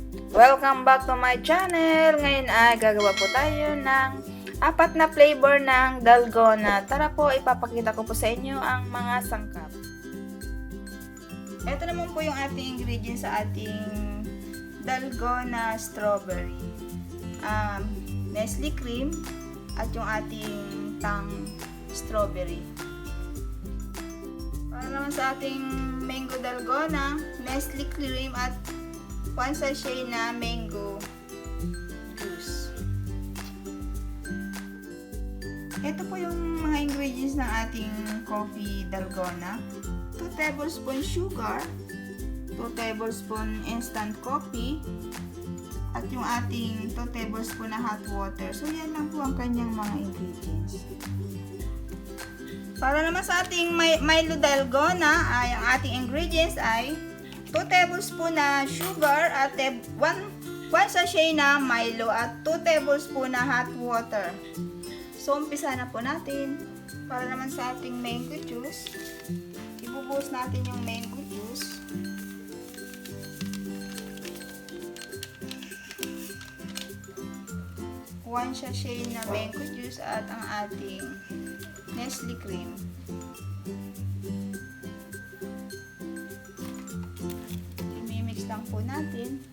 Welcome back to my channel! Ngayon ay gagawa po tayo ng 4 na flavor ng Dalgona. Tara po, ipapakita ko po sa inyo ang mga sangkap. Ito naman po yung ating ingredients sa ating Dalgona strawberry. Nestle cream at yung ating tang strawberry. Para naman sa ating mango Dalgona, Nestle cream at 1 sachet na mango juice. Ito po yung mga ingredients ng ating coffee Dalgona. 2 tablespoon sugar, 2 tablespoon instant coffee, at yung ating 2 tablespoon na hot water. So yan lang po ang kanyang mga ingredients. Para naman sa ating Milo Dalgona, ay ang ating ingredients ay 2 tablespoon na sugar at 1 sachet na Milo at 2 tablespoon na hot water. So, umpisa na po natin. Para naman sa ating mango juice, ibubuhos natin yung mango juice. One sachet na mango juice at ang ating Nestle cream. Lang po natin.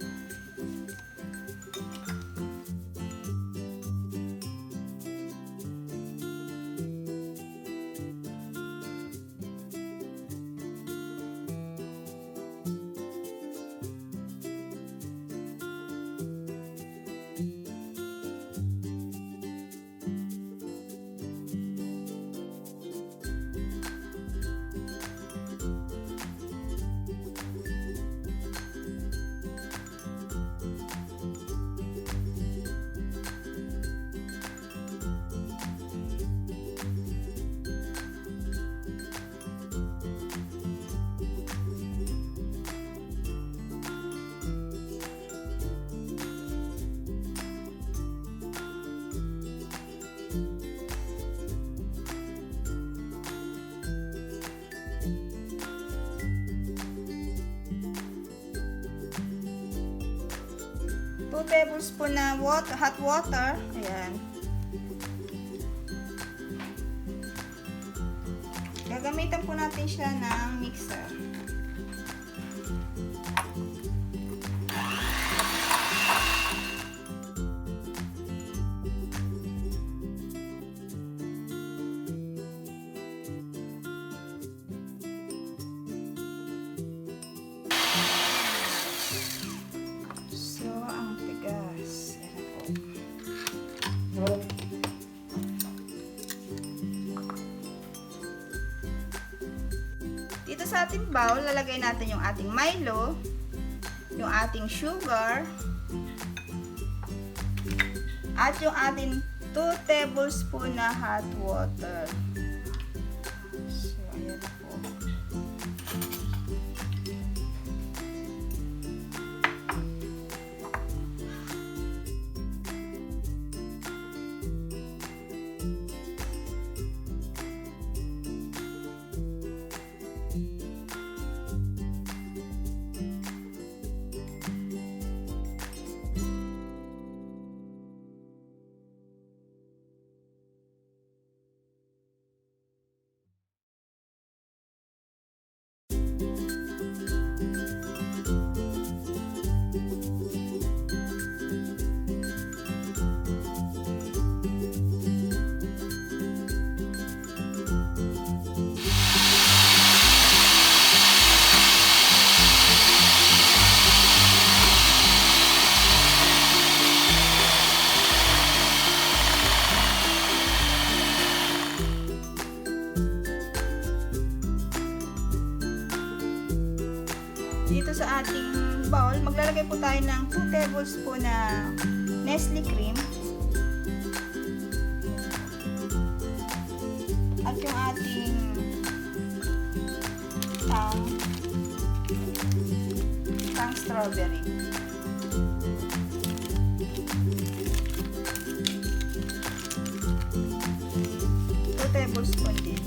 Tablespoon na hot water. Ayan. Gagamitan po natin siya ng mixer. Dito sa ating bowl, lalagay natin yung ating Milo, yung ating sugar, at yung ating 2 tablespoon na hot water. So, ayan po. Dito sa ating bowl, maglalagay po tayo ng 2 tablespoon na Nestle cream at yung ating tang strawberry. 2 tablespoon din.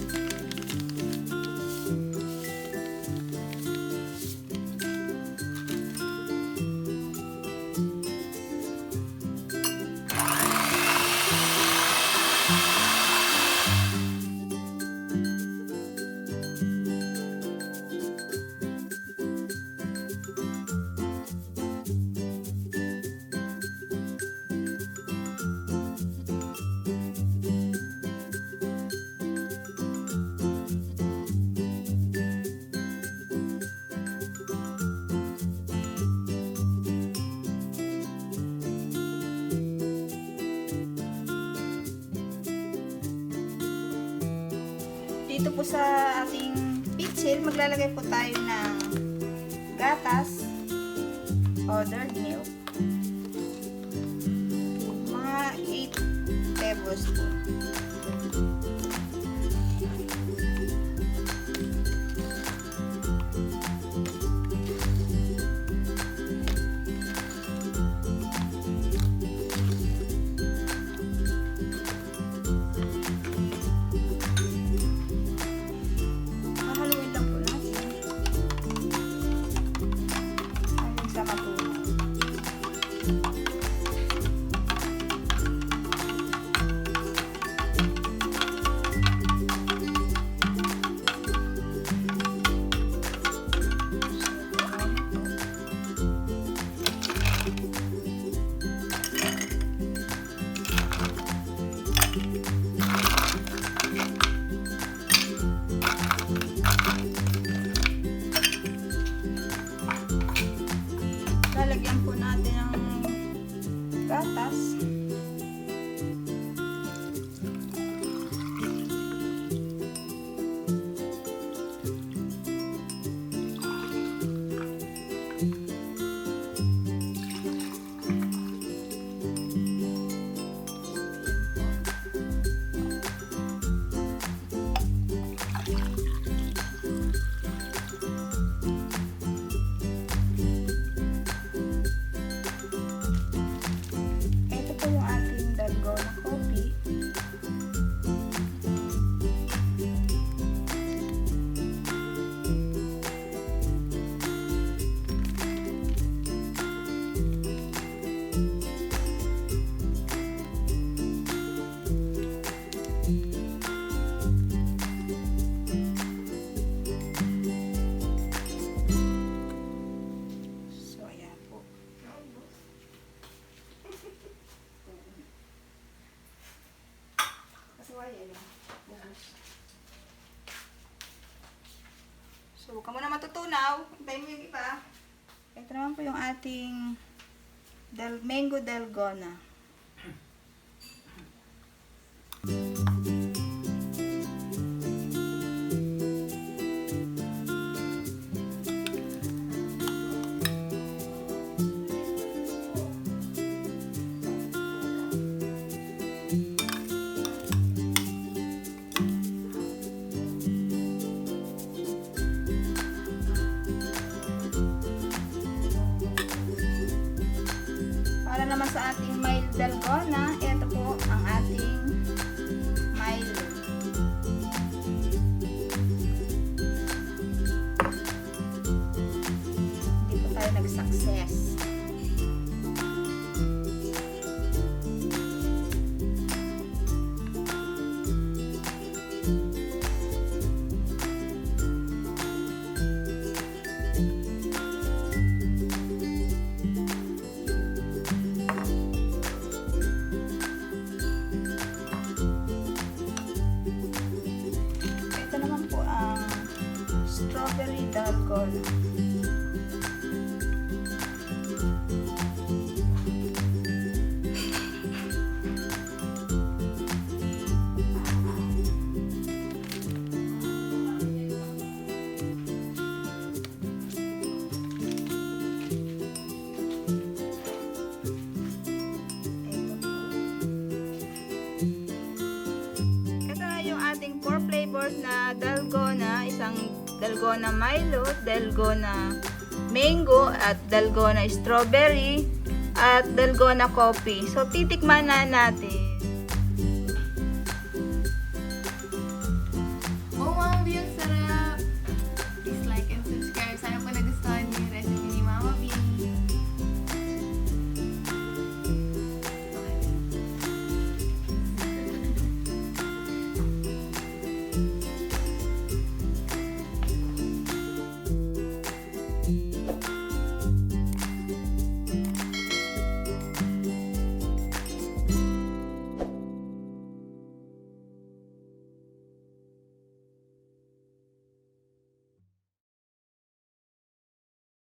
dito po sa ating pitsil, maglalagay po tayo ng gatas, powdered milk, mga 8 tablespoon. Lalagyan po natin ng gatas. Yung ating Dalgona coffee. So, ayan po. So, huwag ka muna matutunaw. Hintayin mo yung iba. Ito naman po yung ating mango Dalgona. Para naman sa ating mild Dalgona, ito po ang ating Milo. Hindi po tayo nag-success. Strawberry Dalgona. Ito na yung ating 4 flavors na Dalgona, isang Dalgona Milo, Dalgona Mango, at Dalgona Strawberry, at Dalgona Coffee. So, titikman na natin.